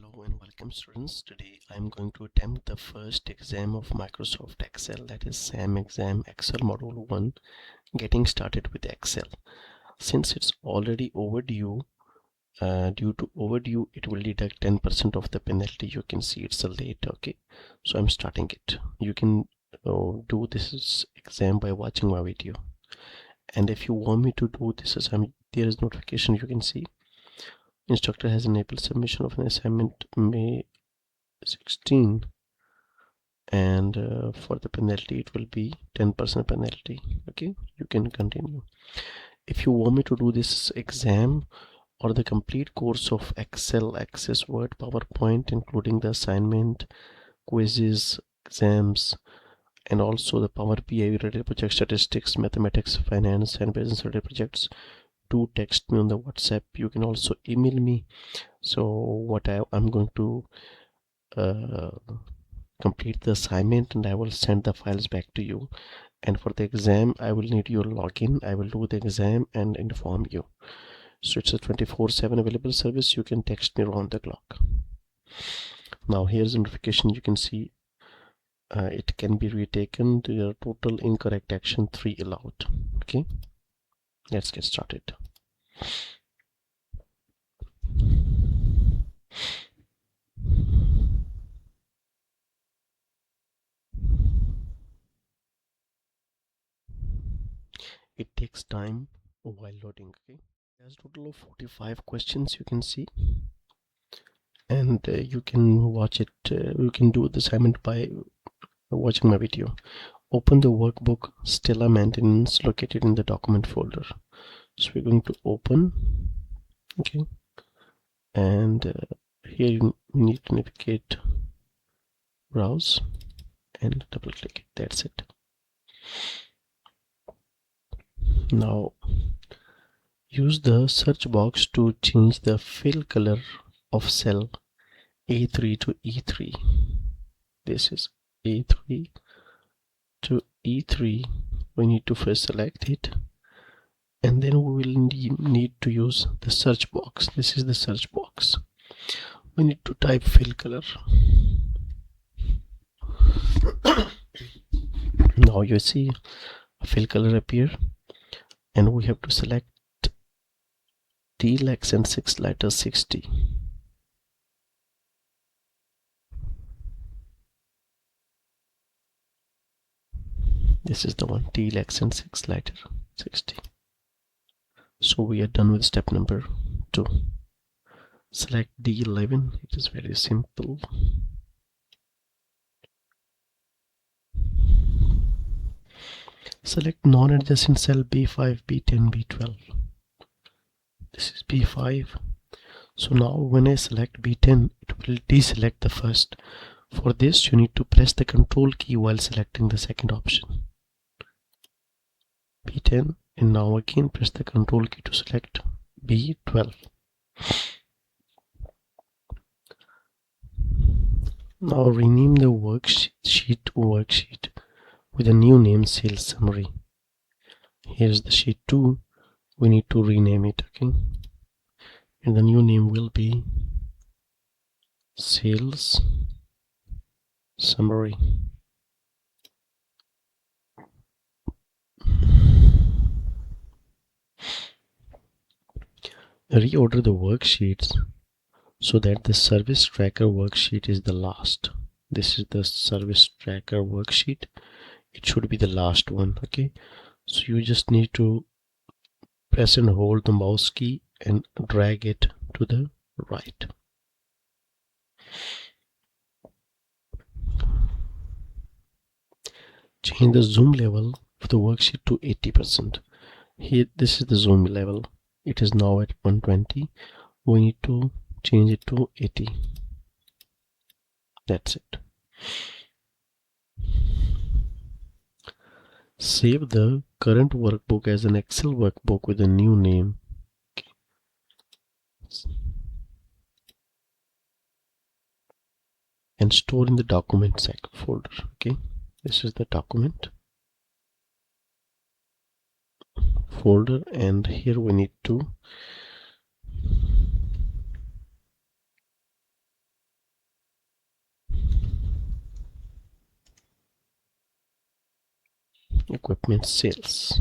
Hello and welcome students. Today I am going to attempt the first exam of Microsoft Excel, that is SAM exam Excel module 1, getting started with Excel. Since it's already overdue, due to overdue it will deduct 10% of the penalty. You can see it's a late. Okay, so I'm starting it. You can do this exam by watching my video, and if you want me to do this assignment, there is notification. You can see instructor has enabled submission of an assignment May 16, and for the penalty it will be 10% penalty. Okay, you can continue. If you want me to do this exam or the complete course of Excel, Access, Word, PowerPoint, including the assignment, quizzes, exams, and also the Power BI related project, statistics, mathematics, finance, and business related projects, do text me on the WhatsApp. You can also email me. So what I'm going to complete the assignment and I will send the files back to you. And for the exam I will need your login. I will do the exam and inform you. So it's a 24/7 available service. You can text me around the clock. Now here's the notification. You can see it can be retaken. The total incorrect action 3 allowed. Okay, let's get started. It takes time while loading. Okay, there's a total of 45 questions, you can see, and you can watch it. You can do the assignment by watching my video. Open the workbook Stella Maintenance located in the document folder. So we're going to open. Okay, and here you need to navigate, browse, and double click it. That's it. Now use the search box to change the fill color of cell A3 to E3. This is A3 to E3. We need to first select it, and then we will need to use the search box. This is the search box. We need to type fill color. Now you see a fill color appear, and we have to select T-Lex and 6 letters 60. This is the one, T-Lex and 6 letter 60. So we are done with step number 2. Select D11. It is very simple. Select non-adjacent cell B5, B10, B12. This is B5. So now when I select B10, it will deselect the first. For this you need to press the control key while selecting the second option. B10, and now again press the control key to select B12. Now rename the worksheet with a new name, sales summary. Here's the sheet 2. We need to rename it. Okay, and the new name will be sales summary. Reorder the worksheets so that the service tracker worksheet is the last. This is the service tracker worksheet. It should be the last one. Okay, so you just need to press and hold the mouse key and drag it to the right. Change the zoom level of the worksheet to 80%. Here, this is the zoom level. It is now at 120. We need to change it to 80. That's it. Save the current workbook as an Excel workbook with a new name. Okay. And store in the document folder. Okay, this is the document folder, and here we need to equipment sales.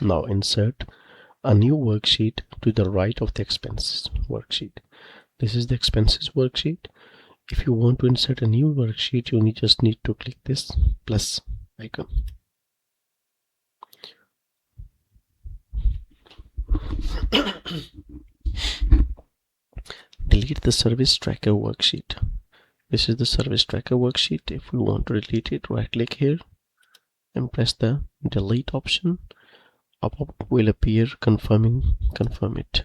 Now insert a new worksheet to the right of the expenses worksheet. This is the expenses worksheet. If you want to insert a new worksheet, you just need to click this plus icon. Delete the service tracker worksheet. This is the service tracker worksheet. If you want to delete it, right click here and press the delete option. A pop-up will appear confirm it.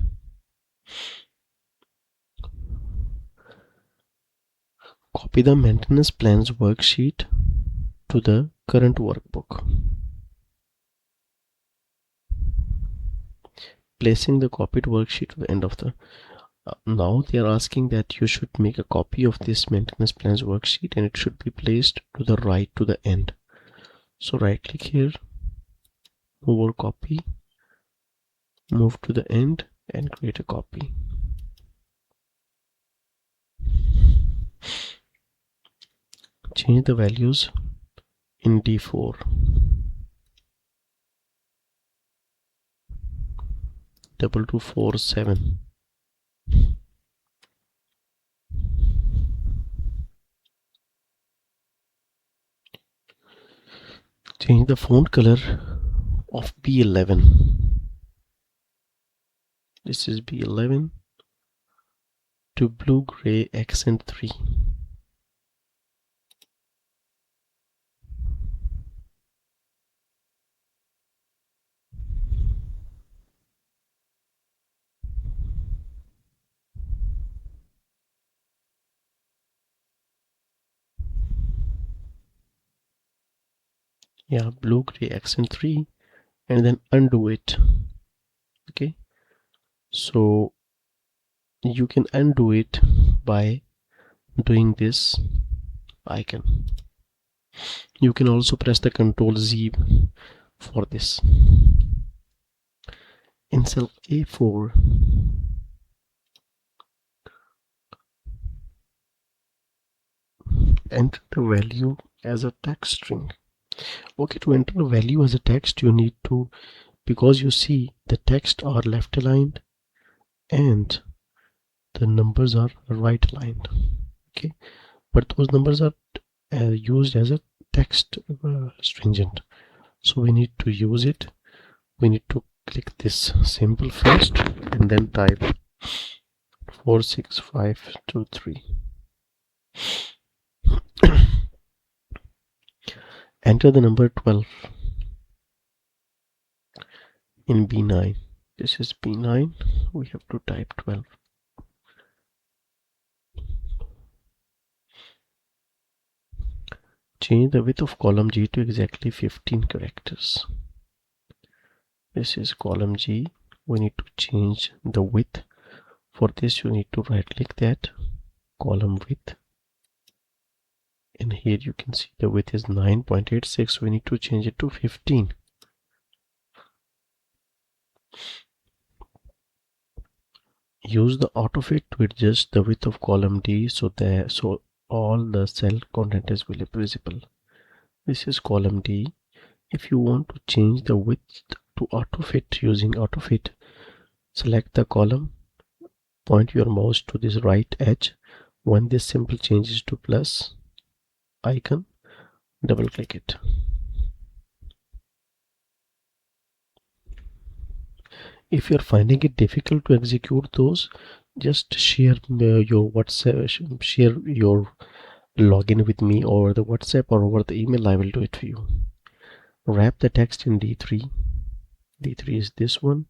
Copy the maintenance plans worksheet to the current workbook. Placing the copied worksheet to the end of the now they are asking that you should make a copy of this maintenance plans worksheet and it should be placed to the right to the end. So right click here, move over copy, move to the end and create a copy. Change the values in D4. Double 247. Change the font color of B11. This is B11 to blue gray accent 3. Yeah, blue gray accent 3 and then undo it. Okay, so you can undo it by doing this icon. You can also press the Ctrl Z for this. In cell A4, enter the value as a text string. Okay, to enter a value as a text, you need to, because you see the text are left aligned and the numbers are right aligned. Okay, but those numbers are used as a text stringent, so we need to use it. We need to click this symbol first and then type 46523. Enter the number 12 in B9. This is B9. We have to type 12. Change the width of column G to exactly 15 characters. This is column G. We need to change the width. For this, you need to right click that column width. And here you can see the width is 9.86. We need to change it to 15. Use the autofit to adjust the width of column D so all the cell content is visible. This is column D. If you want to change the width to autofit using autofit, select the column, point your mouse to this right edge. When this symbol changes to plus icon, double click it. If you're finding it difficult to execute those, just share your WhatsApp, share your login with me over the WhatsApp or over the email. I will do it for you. Wrap the text in D3. D3 is this one.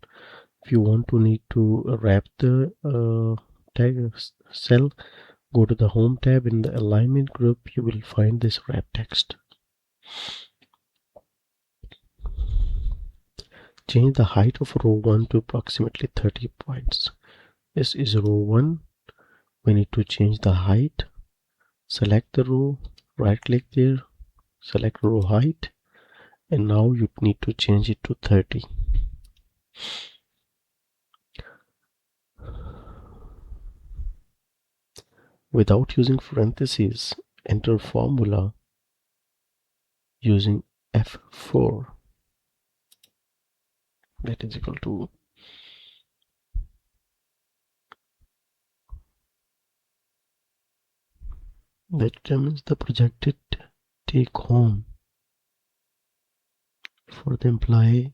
If you want to need to wrap the tag cell, go to the home tab. In the alignment group, you will find this wrap text. Change the height of row 1 to approximately 30 points. This is row 1. We need to change the height. Select the row, right click there, select row height, and now you need to change it to 30. Without using parentheses, enter formula using F4, that is equal to that determines the projected take home for the employee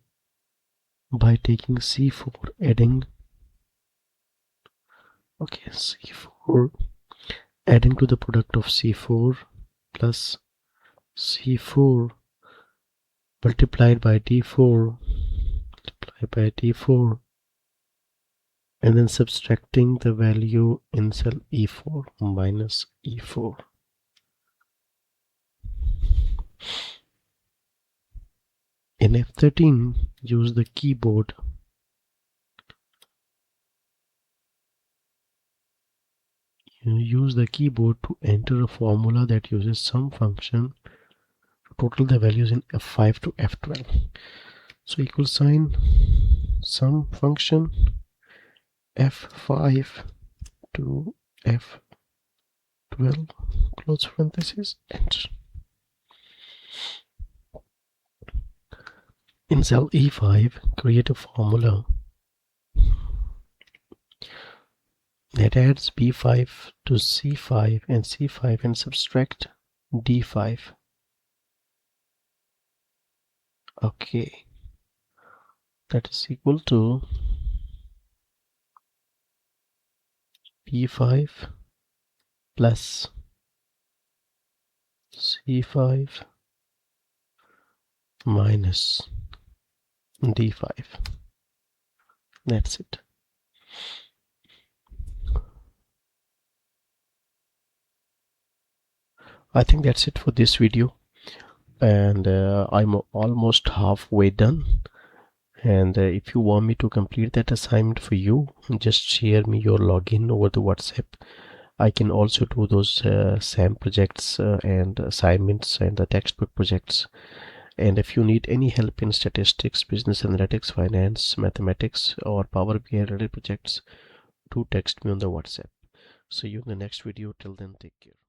by taking C4, adding C4, adding to the product of C4 plus C4 multiplied by D4 and then subtracting the value in cell E4 minus E4. In F13, use the keyboard to enter a formula that uses some function to total the values in F5 to F12. So equal sign sum function F5 to F12 close parenthesis, enter. In cell E5, create a formula that adds B5 to C5 and C5 and subtract D5. Okay, that is equal to B5 plus C5 minus D5. That's it. I think that's it for this video, and I'm almost halfway done. And if you want me to complete that assignment for you, just share me your login over the WhatsApp. I can also do those SAM projects and assignments and the textbook projects. And if you need any help in statistics, business analytics, finance, mathematics, or Power BI related projects, do text me on the WhatsApp. See you in the next video. Till then, take care.